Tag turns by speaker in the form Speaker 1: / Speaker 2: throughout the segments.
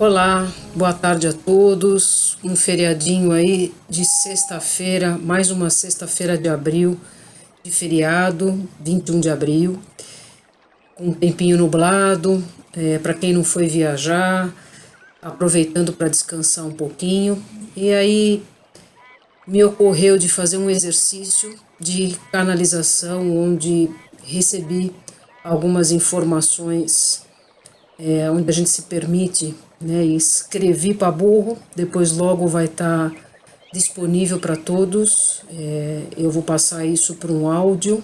Speaker 1: Olá, boa tarde a todos. Um feriadinho aí de sexta-feira, mais uma sexta-feira de abril, de feriado, 21 de abril, com um tempinho nublado, para quem não foi viajar, aproveitando para descansar um pouquinho. E aí me ocorreu de fazer um exercício de canalização, onde recebi algumas informações onde a gente se permite, né, e escrevi para burro, depois logo vai estar disponível para todos. Eu vou passar isso para um áudio,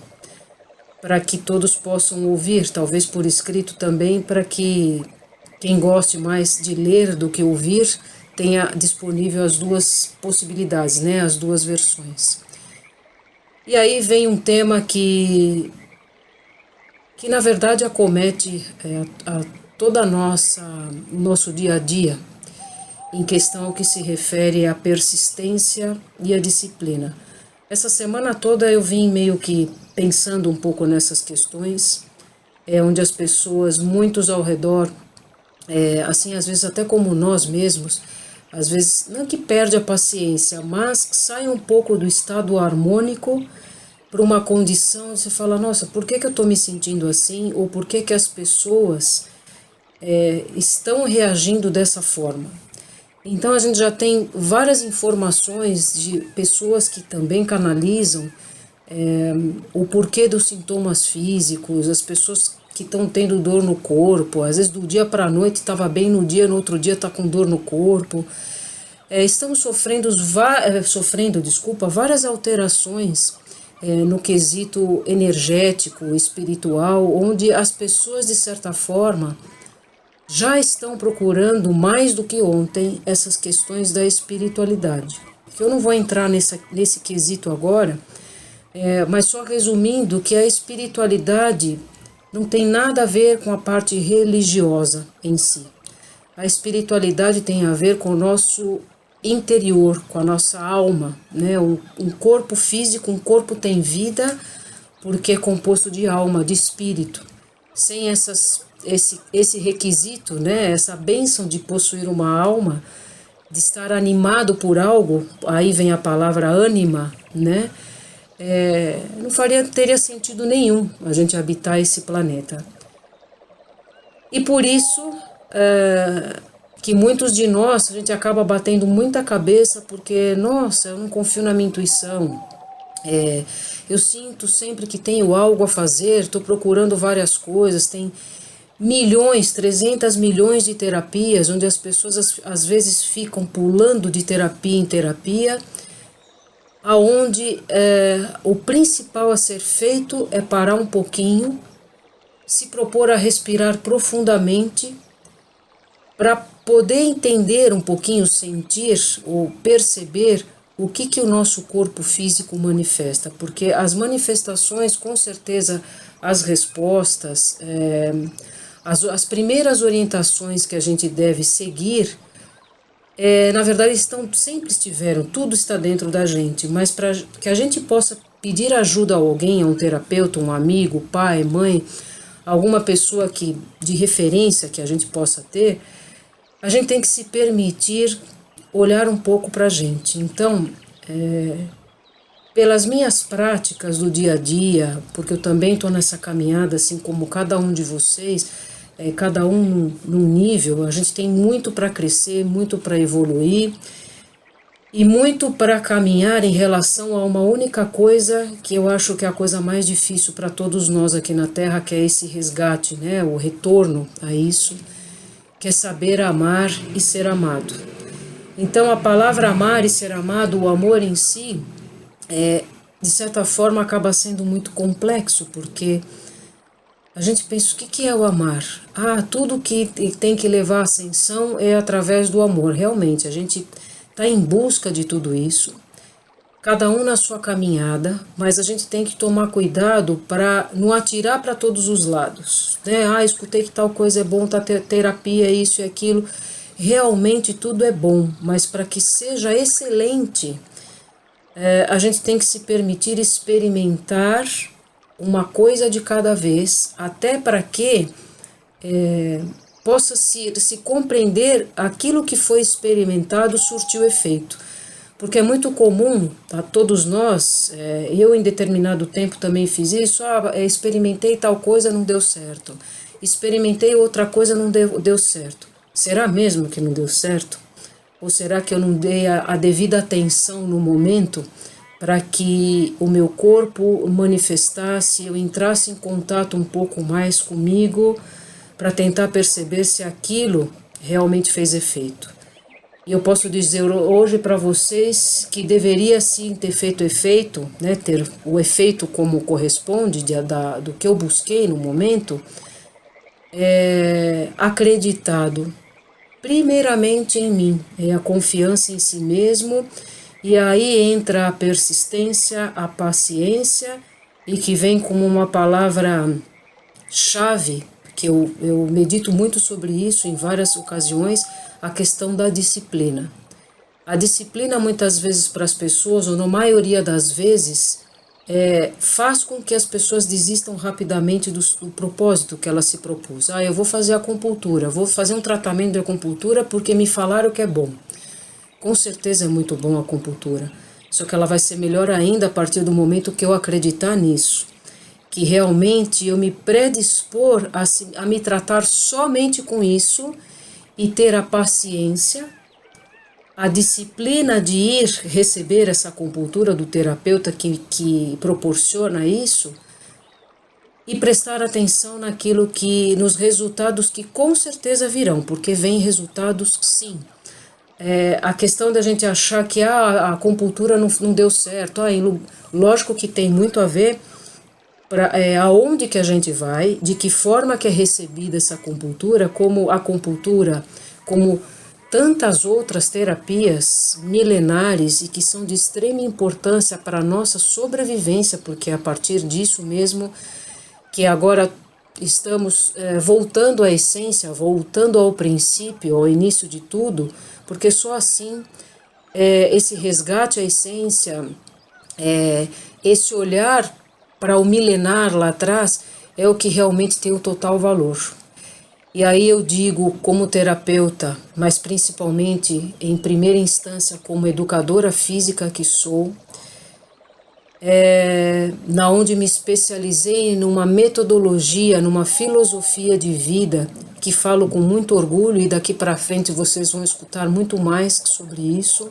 Speaker 1: para que todos possam ouvir, talvez por escrito também, para que quem goste mais de ler do que ouvir tenha disponível as duas possibilidades, né, as duas versões. E aí vem um tema que na verdade acomete toda a nosso dia a dia, em questão ao que se refere à persistência e à disciplina. Essa semana toda eu vim meio que pensando um pouco nessas questões, onde as pessoas, muitos ao redor, assim, às vezes até como nós mesmos, às vezes não que perde a paciência, mas sai um pouco do estado harmônico para uma condição de você fala, nossa, por que eu estou me sentindo assim? Ou por que as pessoas estão reagindo dessa forma? Então a gente já tem várias informações de pessoas que também canalizam o porquê dos sintomas físicos, as pessoas que estão tendo dor no corpo, às vezes do dia para a noite estava bem, no dia, no outro dia está com dor no corpo. Estamos sofrendo, várias alterações no quesito energético, espiritual, onde as pessoas, de certa forma, já estão procurando mais do que ontem essas questões da espiritualidade. Eu não vou entrar nesse quesito agora, mas só resumindo que a espiritualidade não tem nada a ver com a parte religiosa em si. A espiritualidade tem a ver com o nosso interior, com a nossa alma, né? Um corpo físico, um corpo tem vida porque é composto de alma, de espírito. Sem esse requisito, né? Essa bênção de possuir uma alma, de estar animado por algo, aí vem a palavra ânima, né? Não teria sentido nenhum a gente habitar esse planeta. E por isso que muitos de nós, a gente acaba batendo muita cabeça porque, nossa, eu não confio na minha intuição. Eu sinto sempre que tenho algo a fazer, estou procurando várias coisas, tem milhões, 300 milhões de terapias, onde as pessoas às vezes ficam pulando de terapia em terapia, aonde o principal a ser feito é parar um pouquinho, se propor a respirar profundamente, para poder entender um pouquinho, sentir ou perceber o que o nosso corpo físico manifesta, porque as manifestações, com certeza, as respostas, as primeiras orientações que a gente deve seguir, na verdade sempre estiveram, tudo está dentro da gente, mas para que a gente possa pedir ajuda a alguém, a um terapeuta, um amigo, pai, mãe, alguma pessoa de referência que a gente possa ter, a gente tem que se permitir olhar um pouco para a gente. Então, pelas minhas práticas do dia a dia, porque eu também estou nessa caminhada, assim como cada um de vocês, cada um num nível, a gente tem muito para crescer, muito para evoluir e muito para caminhar em relação a uma única coisa que eu acho que é a coisa mais difícil para todos nós aqui na Terra, que é esse resgate, né? O retorno a isso, que é saber amar e ser amado. Então a palavra amar e ser amado, o amor em si, de certa forma acaba sendo muito complexo, porque a gente pensa, o que é o amar? Tudo que tem que levar à ascensão é através do amor. Realmente, a gente está em busca de tudo isso, cada um na sua caminhada, mas a gente tem que tomar cuidado para não atirar para todos os lados, né? Escutei que tal coisa é bom, tá terapia, isso e aquilo. Realmente tudo é bom, mas para que seja excelente, a gente tem que se permitir experimentar uma coisa de cada vez, até para que possa se compreender aquilo que foi experimentado surtiu efeito. Porque é muito comum a todos nós, eu em determinado tempo também fiz isso, experimentei tal coisa, não deu certo. Experimentei outra coisa, não deu certo. Será mesmo que não deu certo? Ou será que eu não dei a devida atenção no momento para que o meu corpo manifestasse, eu entrasse em contato um pouco mais comigo, para tentar perceber se aquilo realmente fez efeito? E eu posso dizer hoje para vocês que deveria sim ter feito efeito, né, ter o efeito como corresponde do que eu busquei no momento, acreditado primeiramente em mim, é a confiança em si mesmo, e aí entra a persistência, a paciência, e que vem como uma palavra-chave, que eu medito muito sobre isso em várias ocasiões, a questão da disciplina. A disciplina muitas vezes para as pessoas, ou na maioria das vezes, faz com que as pessoas desistam rapidamente do propósito que ela se propôs. Eu vou fazer acupuntura, vou fazer um tratamento de acupuntura porque me falaram que é bom. Com certeza é muito bom a acupuntura, só que ela vai ser melhor ainda a partir do momento que eu acreditar nisso. Que realmente eu me predispor a me tratar somente com isso e ter a paciência, a disciplina de ir receber essa acupuntura do terapeuta que proporciona isso e prestar atenção naquilo nos resultados que com certeza virão, porque vem resultados sim. A questão da gente achar que a acupuntura não deu certo, lógico que tem muito a ver aonde que a gente vai, de que forma que é recebida essa acupuntura, como a acupuntura, como tantas outras terapias milenares e que são de extrema importância para a nossa sobrevivência, porque é a partir disso mesmo que agora estamos voltando à essência, voltando ao princípio, ao início de tudo, porque só assim esse resgate à essência, esse olhar para o milenar lá atrás é o que realmente tem o total valor. E aí eu digo como terapeuta, mas principalmente em primeira instância como educadora física que sou, na onde me especializei numa metodologia, numa filosofia de vida que falo com muito orgulho e daqui para frente vocês vão escutar muito mais sobre isso,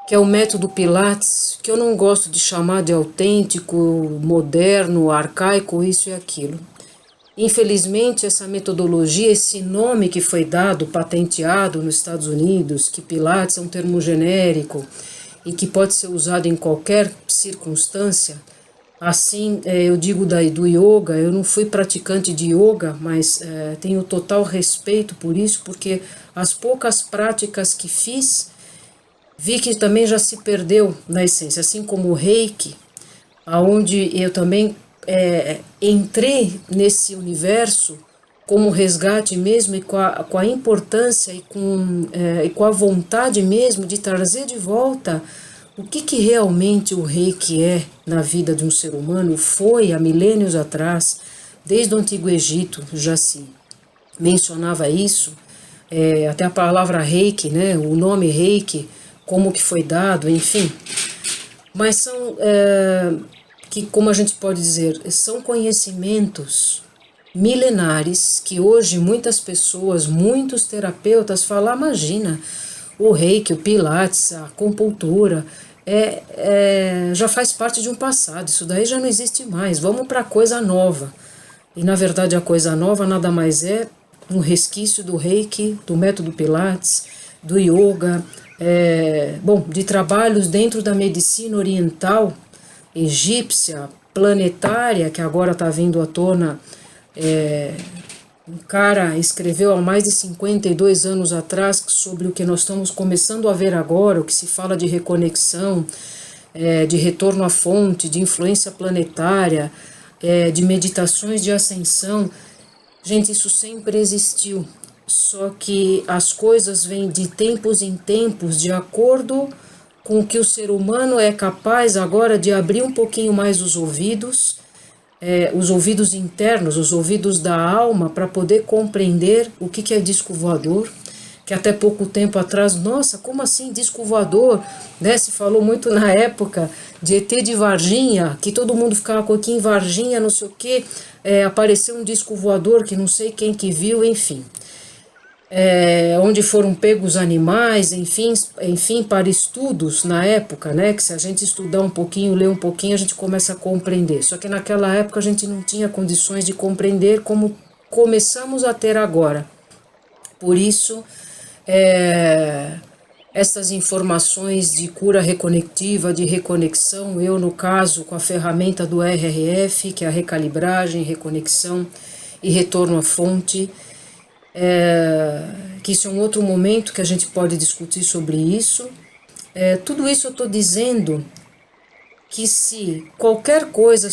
Speaker 1: que é o método Pilates, que eu não gosto de chamar de autêntico, moderno, arcaico, isso e aquilo. Infelizmente, essa metodologia, esse nome que foi dado, patenteado nos Estados Unidos, que Pilates é um termo genérico e que pode ser usado em qualquer circunstância, assim eu digo do yoga, eu não fui praticante de yoga, mas tenho total respeito por isso, porque as poucas práticas que fiz, vi que também já se perdeu na essência, assim como o Reiki, onde eu também entrei nesse universo como resgate mesmo e com a importância e com a vontade mesmo de trazer de volta o que realmente o Reiki é na vida de um ser humano, foi há milênios atrás, desde o Antigo Egito já se mencionava isso, até a palavra Reiki, né, o nome Reiki, como que foi dado, enfim. Mas são que, como a gente pode dizer, são conhecimentos milenares que hoje muitas pessoas, muitos terapeutas falam, imagina, o Reiki, o Pilates, a acupuntura, já faz parte de um passado, isso daí já não existe mais, vamos para coisa nova. E na verdade a coisa nova nada mais é um resquício do Reiki, do método Pilates, do yoga, de trabalhos dentro da medicina oriental, egípcia, planetária, que agora está vindo à tona. Um cara escreveu há mais de 52 anos atrás sobre o que nós estamos começando a ver agora, o que se fala de reconexão, de retorno à fonte, de influência planetária, de meditações de ascensão. Gente, isso sempre existiu, só que as coisas vêm de tempos em tempos, de acordo com o que o ser humano é capaz agora de abrir um pouquinho mais os ouvidos, os ouvidos internos, os ouvidos da alma, para poder compreender o que é disco voador, que até pouco tempo atrás, nossa, como assim disco voador? Né? Se falou muito na época de ET de Varginha, que todo mundo ficava com aqui em Varginha, não sei o quê, apareceu um disco voador que não sei quem que viu, enfim. Onde foram pegos animais, enfim, para estudos na época, né, que se a gente estudar um pouquinho, ler um pouquinho, a gente começa a compreender. Só que naquela época a gente não tinha condições de compreender como começamos a ter agora. Por isso, essas informações de cura reconectiva, de reconexão, eu no caso com a ferramenta do RRF, que é a recalibragem, reconexão e retorno à fonte, que isso é um outro momento que a gente pode discutir sobre isso. Tudo isso eu estou dizendo que se qualquer coisa,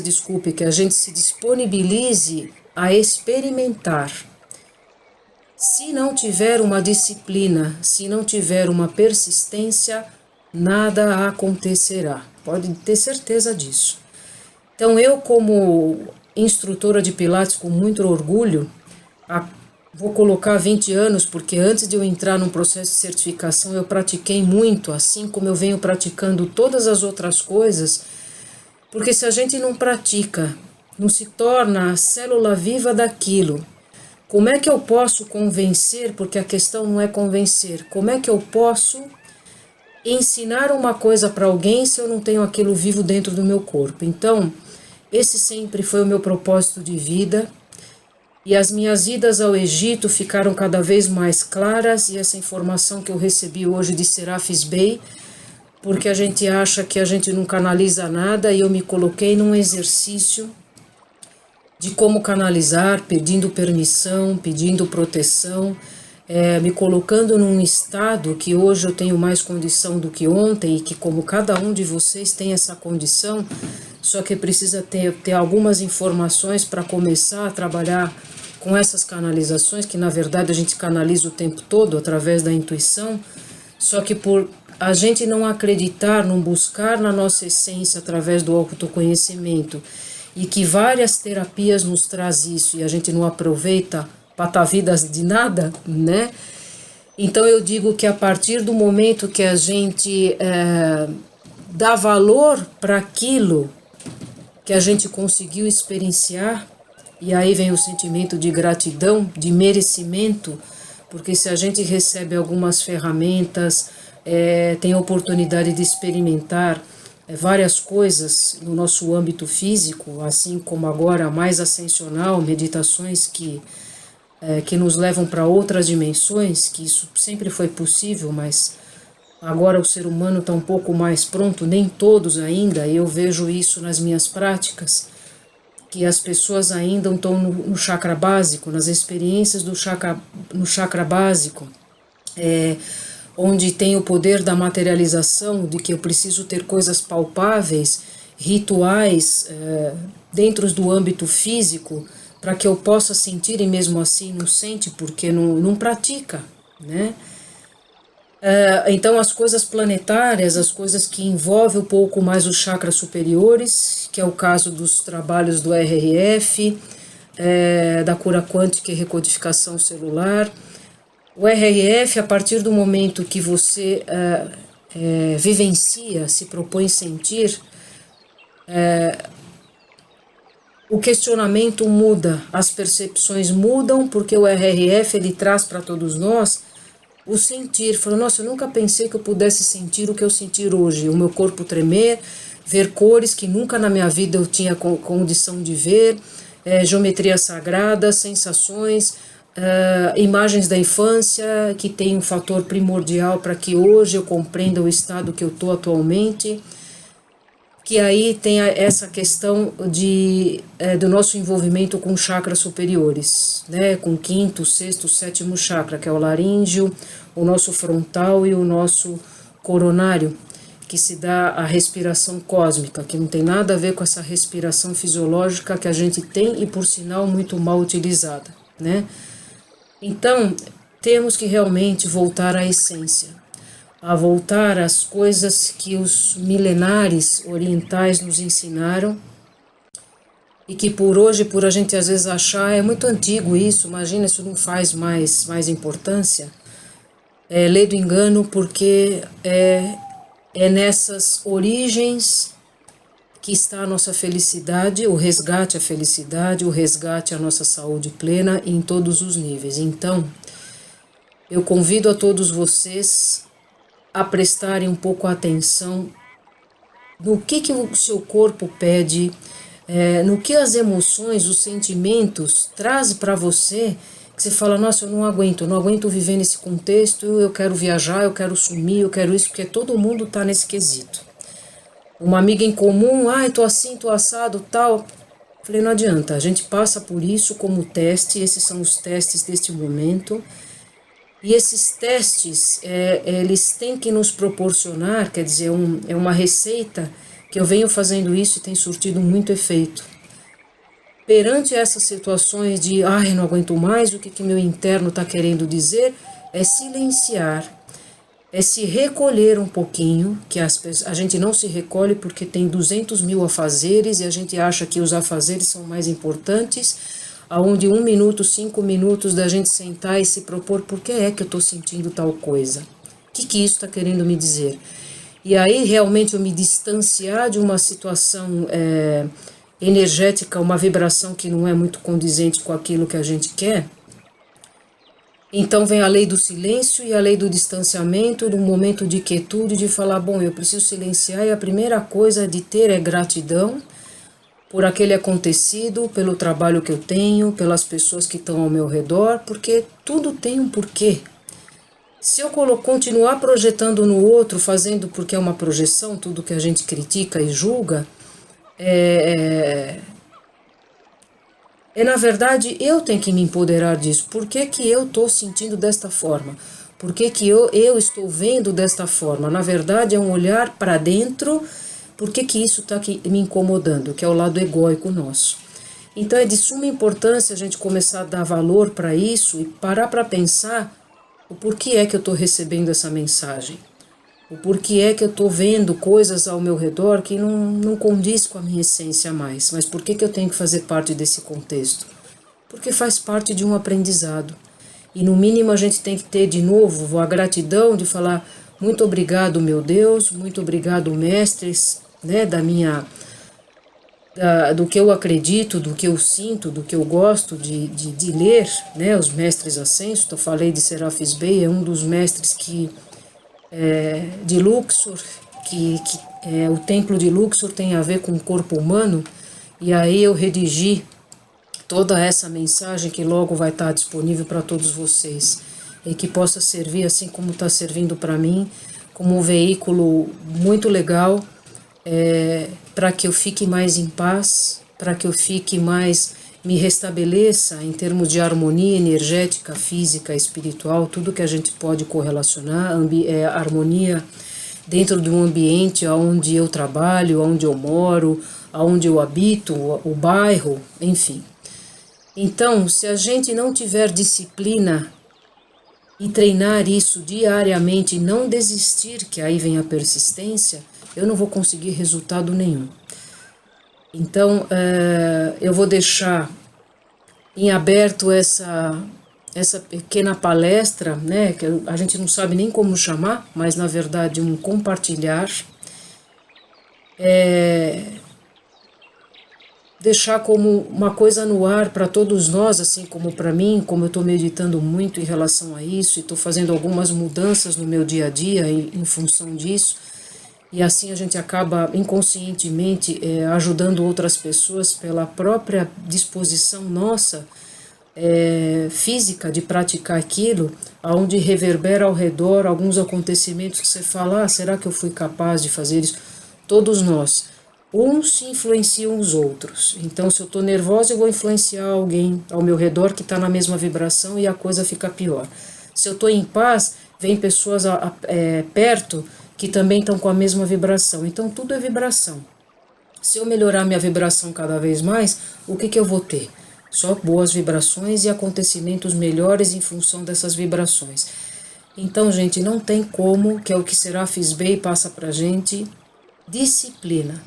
Speaker 1: desculpe, que a gente se disponibilize a experimentar, se não tiver uma disciplina, se não tiver uma persistência, nada acontecerá. Pode ter certeza disso. Então eu, como instrutora de Pilates com muito orgulho, vou colocar 20 anos, porque antes de eu entrar num processo de certificação eu pratiquei muito, assim como eu venho praticando todas as outras coisas, porque se a gente não pratica, não se torna a célula viva daquilo, como é que eu posso convencer, porque a questão não é convencer, como é que eu posso ensinar uma coisa para alguém se eu não tenho aquilo vivo dentro do meu corpo? Então, esse sempre foi o meu propósito de vida. E as minhas idas ao Egito ficaram cada vez mais claras, e essa informação que eu recebi hoje de Serapis Bey, porque a gente acha que a gente não canaliza nada, e eu me coloquei num exercício de como canalizar, pedindo permissão, pedindo proteção, me colocando num estado que hoje eu tenho mais condição do que ontem, e que como cada um de vocês tem essa condição, só que precisa ter algumas informações para começar a trabalhar com essas canalizações, que na verdade a gente canaliza o tempo todo através da intuição, só que por a gente não acreditar, não buscar na nossa essência através do autoconhecimento, e que várias terapias nos traz isso, e a gente não aproveita para estar vidas de nada, né? Então eu digo que a partir do momento que a gente dá valor para aquilo que a gente conseguiu experienciar, e aí vem o sentimento de gratidão, de merecimento, porque se a gente recebe algumas ferramentas, tem a oportunidade de experimentar várias coisas no nosso âmbito físico, assim como agora mais ascensional, meditações que nos levam para outras dimensões, que isso sempre foi possível, mas agora o ser humano está um pouco mais pronto, nem todos ainda, e eu vejo isso nas minhas práticas, que as pessoas ainda estão no chakra básico, nas experiências no chakra básico, onde tem o poder da materialização, de que eu preciso ter coisas palpáveis, rituais, dentro do âmbito físico, para que eu possa sentir, e mesmo assim não sente porque não pratica, né? Então as coisas planetárias, as coisas que envolvem um pouco mais os chakras superiores, que é o caso dos trabalhos do RRF, da cura quântica e recodificação celular. O RRF, a partir do momento que você vivencia, se propõe sentir, o questionamento muda, as percepções mudam, porque o RRF ele traz para todos nós o sentir. Falou, nossa, eu nunca pensei que eu pudesse sentir o que eu sentir hoje, o meu corpo tremer, ver cores que nunca na minha vida eu tinha condição de ver, geometrias sagradas, sensações, imagens da infância que tem um fator primordial para que hoje eu compreenda o estado que eu estou atualmente. Que aí tem essa questão do nosso envolvimento com chakras superiores, né? Com quinto, sexto, sétimo chakra, que é o laríngeo, o nosso frontal e o nosso coronário, que se dá a respiração cósmica, que não tem nada a ver com essa respiração fisiológica que a gente tem e, por sinal, muito mal utilizada, né? Então, temos que realmente voltar à essência, a voltar às coisas que os milenares orientais nos ensinaram, e que por hoje, por a gente às vezes achar, é muito antigo isso, imagina, isso não faz mais importância. Lei do engano, porque é nessas origens que está a nossa felicidade, o resgate à felicidade, o resgate à nossa saúde plena em todos os níveis. Então, eu convido a todos vocês a prestarem um pouco atenção no que o seu corpo pede, no que as emoções, os sentimentos trazem para você, que você fala, nossa, eu não aguento viver nesse contexto, eu quero viajar, eu quero sumir, eu quero isso, porque todo mundo está nesse quesito. Uma amiga em comum, tô assim, tô assado, tal. Falei, não adianta, a gente passa por isso como teste, esses são os testes deste momento. E esses testes, eles têm que nos proporcionar, quer dizer, é uma receita que eu venho fazendo isso e tem surtido muito efeito. Perante essas situações de, não aguento mais, o que meu interno está querendo dizer, é silenciar, é se recolher um pouquinho, que a gente não se recolhe porque tem 200 mil afazeres e a gente acha que os afazeres são mais importantes, aonde 1 minuto, 5 minutos da gente sentar e se propor por que é que eu estou sentindo tal coisa, o que isso está querendo me dizer. E aí realmente eu me distanciar de uma situação energética, uma vibração que não é muito condizente com aquilo que a gente quer. Então vem a lei do silêncio e a lei do distanciamento, do momento de quietude, de falar, bom, eu preciso silenciar e a primeira coisa de ter é gratidão por aquele acontecido, pelo trabalho que eu tenho, pelas pessoas que estão ao meu redor, porque tudo tem um porquê. Se eu continuar projetando no outro, fazendo porque é uma projeção, tudo que a gente critica e julga, na verdade, eu tenho que me empoderar disso. Por que eu estou sentindo desta forma? Por que eu estou vendo desta forma? Na verdade, é um olhar para dentro. Por que isso está me incomodando? Que é o lado egóico nosso. Então, é de suma importância a gente começar a dar valor para isso e parar para pensar o porquê é que eu estou recebendo essa mensagem. O porquê é que eu estou vendo coisas ao meu redor que não condiz com a minha essência mais. Mas por que eu tenho que fazer parte desse contexto? Porque faz parte de um aprendizado. E no mínimo a gente tem que ter de novo a gratidão de falar muito obrigado, meu Deus, muito obrigado, mestres, do que eu acredito, do que eu sinto, do que eu gosto de ler, os mestres ascensos. Eu falei de Serafis Bey, é um dos mestres de Luxor, que o templo de Luxor tem a ver com o corpo humano, e aí eu redigi toda essa mensagem que logo vai estar disponível para todos vocês, e que possa servir, assim como está servindo para mim, como um veículo muito legal, para que eu fique mais em paz, para que eu fique mais, me restabeleça em termos de harmonia energética, física, espiritual, tudo que a gente pode correlacionar, harmonia dentro de um ambiente onde eu trabalho, onde eu moro, onde eu habito, o bairro, enfim. Então, se a gente não tiver disciplina e treinar isso diariamente e não desistir, que aí vem a persistência, eu não vou conseguir resultado nenhum. Então, eu vou deixar em aberto essa pequena palestra, que a gente não sabe nem como chamar, mas na verdade um compartilhar, deixar como uma coisa no ar para todos nós, assim como para mim, como eu estou meditando muito em relação a isso e estou fazendo algumas mudanças no meu dia a dia em função disso, e assim a gente acaba inconscientemente ajudando outras pessoas pela própria disposição nossa física de praticar aquilo, onde reverbera ao redor alguns acontecimentos que você fala, será que eu fui capaz de fazer isso? Todos nós. Uns influenciam os outros. Então, se eu estou nervosa, eu vou influenciar alguém ao meu redor que está na mesma vibração e a coisa fica pior. Se eu estou em paz, vem pessoas perto que também estão com a mesma vibração. Então, tudo é vibração. Se eu melhorar minha vibração cada vez mais, o que eu vou ter? Só boas vibrações e acontecimentos melhores em função dessas vibrações. Então, gente, não tem como, que é o que Serafis Bey passa pra gente, disciplina.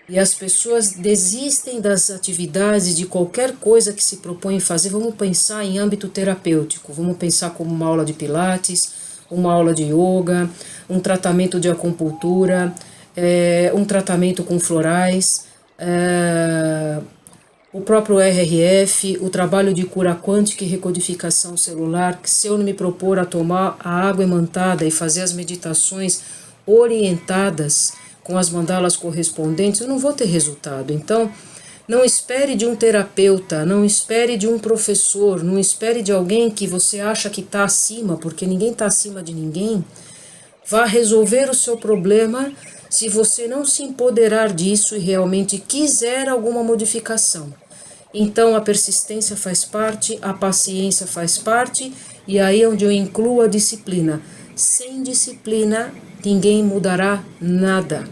Speaker 1: e as pessoas desistem das atividades, de qualquer coisa que se propõe fazer. Vamos pensar em âmbito terapêutico, vamos pensar como uma aula de pilates, uma aula de yoga, um tratamento de acupuntura, um tratamento com florais, o próprio RRF, o trabalho de cura quântica e recodificação celular, que se eu não me propor a tomar a água imantada e fazer as meditações orientadas com as mandalas correspondentes, eu não vou ter resultado. Então, não espere de um terapeuta, não espere de um professor, não espere de alguém que você acha que está acima, porque ninguém está acima de ninguém. Vá resolver o seu problema se você não se empoderar disso e realmente quiser alguma modificação. Então a persistência faz parte, a paciência faz parte, e aí é onde eu incluo a disciplina. Sem disciplina, ninguém mudará nada.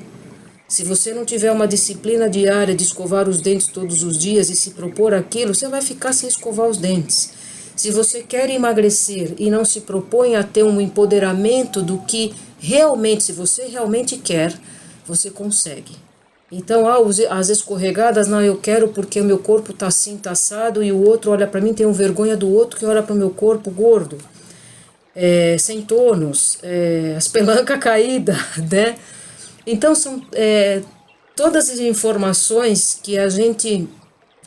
Speaker 1: Se você não tiver uma disciplina diária de escovar os dentes todos os dias e se propor aquilo, você vai ficar sem escovar os dentes. Se você quer emagrecer e não se propõe a ter um empoderamento do que realmente, se você realmente quer, você consegue. Então, as escorregadas, não, eu quero porque o meu corpo está assim, está assado, e o outro olha para mim, tem vergonha do outro que olha para o meu corpo gordo, sem tônus, as pelancas caídas, né? Então, são todas as informações que a gente,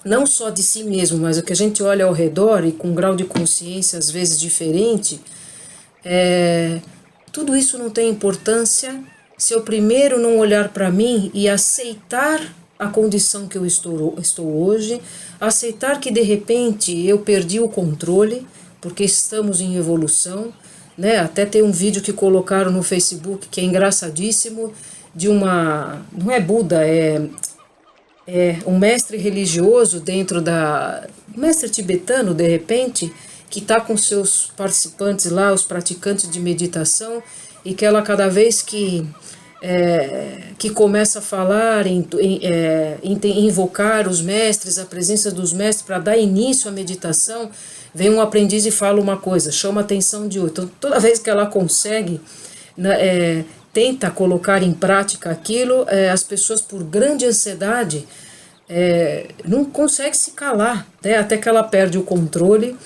Speaker 1: não só de si mesmo, mas o que a gente olha ao redor e com um grau de consciência às vezes diferente, tudo isso não tem importância se eu primeiro não olhar para mim e aceitar a condição que eu estou hoje, aceitar que de repente eu perdi o controle, porque estamos em evolução, né? Até tem um vídeo que colocaram no Facebook que é engraçadíssimo, de uma, não é Buda, é um mestre religioso dentro da, um mestre tibetano de repente, que está com seus participantes lá, os praticantes de meditação, e que ela cada vez que começa a falar, invocar os mestres, a presença dos mestres para dar início à meditação, vem um aprendiz e fala uma coisa, chama a atenção de outro. Então, toda vez que ela consegue, tenta colocar em prática aquilo, as pessoas, por grande ansiedade, não conseguem se calar, né? Até que ela perde o controle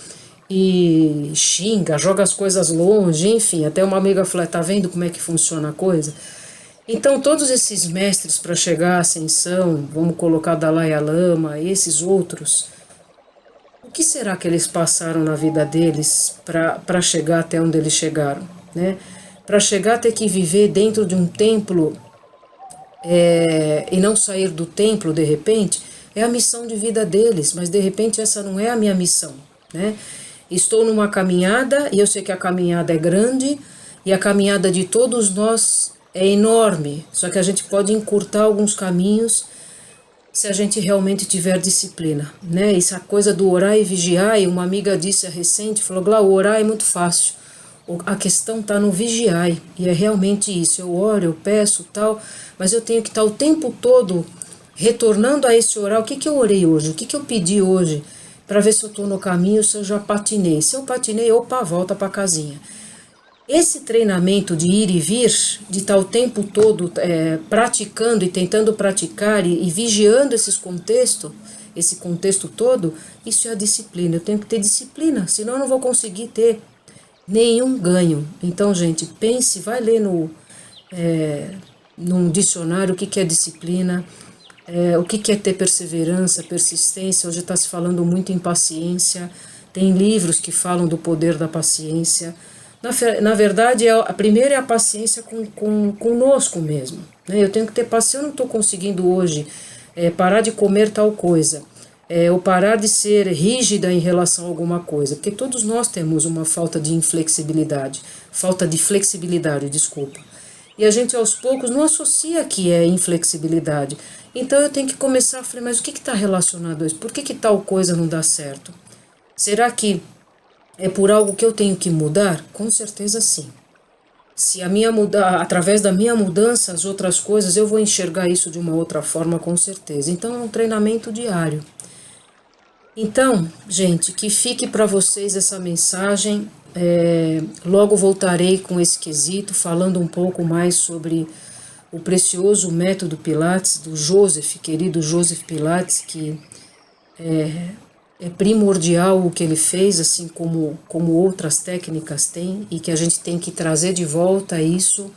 Speaker 1: e xinga, joga as coisas longe, enfim. Até uma amiga falou, tá vendo como é que funciona a coisa? Então, todos esses mestres para chegar à ascensão, vamos colocar Dalai Lama e esses outros, o que será que eles passaram na vida deles para chegar até onde eles chegaram, né? Para chegar a ter que viver dentro de um templo e não sair do templo de repente, é a missão de vida deles, mas de repente essa não é a minha missão, né? Estou numa caminhada e eu sei que a caminhada é grande e a caminhada de todos nós é enorme, só que a gente pode encurtar alguns caminhos se a gente realmente tiver disciplina, né? Essa coisa do orar e vigiar, e uma amiga disse recente, falou, Glau, orar é muito fácil, a questão está no vigiar, e é realmente isso, eu oro, eu peço tal, mas eu tenho que estar o tempo todo retornando a esse orar, o que eu orei hoje, o que eu pedi hoje, para ver se eu estou no caminho, se eu já patinei, se eu patinei, opa, volta para casinha. Esse treinamento de ir e vir, de estar o tempo todo praticando e tentando praticar e vigiando esse contexto todo, isso é a disciplina. Eu tenho que ter disciplina, senão eu não vou conseguir ter nenhum ganho. Então, gente, pense, vai ler num dicionário o que é disciplina, o que é ter perseverança, persistência. Hoje está se falando muito em paciência, tem livros que falam do poder da paciência. Na verdade, a primeira é a paciência conosco mesmo, né? Eu tenho que ter paciência, eu não estou conseguindo hoje parar de comer tal coisa, ou parar de ser rígida em relação a alguma coisa, porque todos nós temos uma falta de flexibilidade, desculpa. E a gente aos poucos não associa que é inflexibilidade. Então eu tenho que começar a falar, mas o que está relacionado a isso? Por que tal coisa não dá certo? Será que é por algo que eu tenho que mudar? Com certeza sim. Se através da minha mudança, as outras coisas, eu vou enxergar isso de uma outra forma, com certeza. Então é um treinamento diário. Então, gente, que fique para vocês essa mensagem. Logo voltarei com esse quesito, falando um pouco mais sobre o precioso método Pilates do Joseph, querido Joseph Pilates, que é primordial o que ele fez, assim como outras técnicas têm, e que a gente tem que trazer de volta isso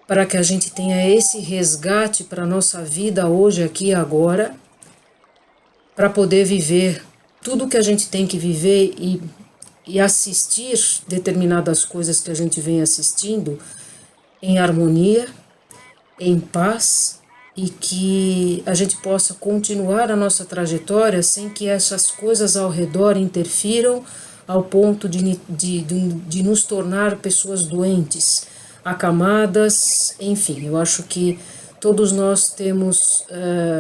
Speaker 1: para que a gente tenha esse resgate para a nossa vida hoje, aqui e agora, para poder viver tudo o que a gente tem que viver e assistir determinadas coisas que a gente vem assistindo em harmonia, em paz, e que a gente possa continuar a nossa trajetória sem que essas coisas ao redor interfiram ao ponto de nos tornar pessoas doentes, acamadas, enfim. Eu acho que todos nós temos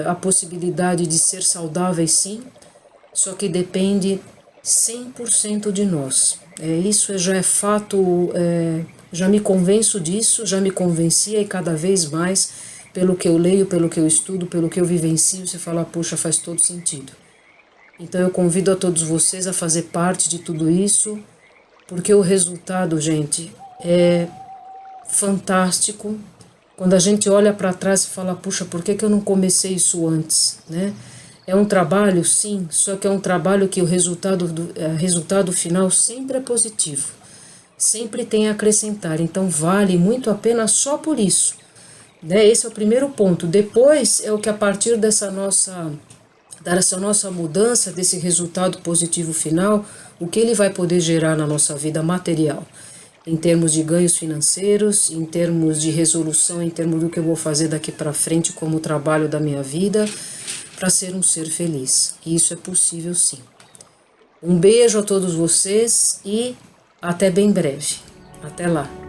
Speaker 1: a possibilidade de ser saudáveis, sim, só que depende 100% de nós. Isso já é fato, já me convenço disso, já me convencia, e cada vez mais, pelo que eu leio, pelo que eu estudo, pelo que eu vivencio, você fala, puxa, faz todo sentido. Então eu convido a todos vocês a fazer parte de tudo isso, porque o resultado, gente, é fantástico. Quando a gente olha para trás e fala, puxa, por que eu não comecei isso antes, né? É um trabalho, sim, só que é um trabalho que o resultado final sempre é positivo, sempre tem a acrescentar, então vale muito a pena só por isso, né? Esse é o primeiro ponto. Depois é o que, a partir dessa nossa mudança, desse resultado positivo final, o que ele vai poder gerar na nossa vida material, em termos de ganhos financeiros, em termos de resolução, em termos do que eu vou fazer daqui para frente como trabalho da minha vida, para ser um ser feliz. E isso é possível, sim. Um beijo a todos vocês e até bem breve. Até lá.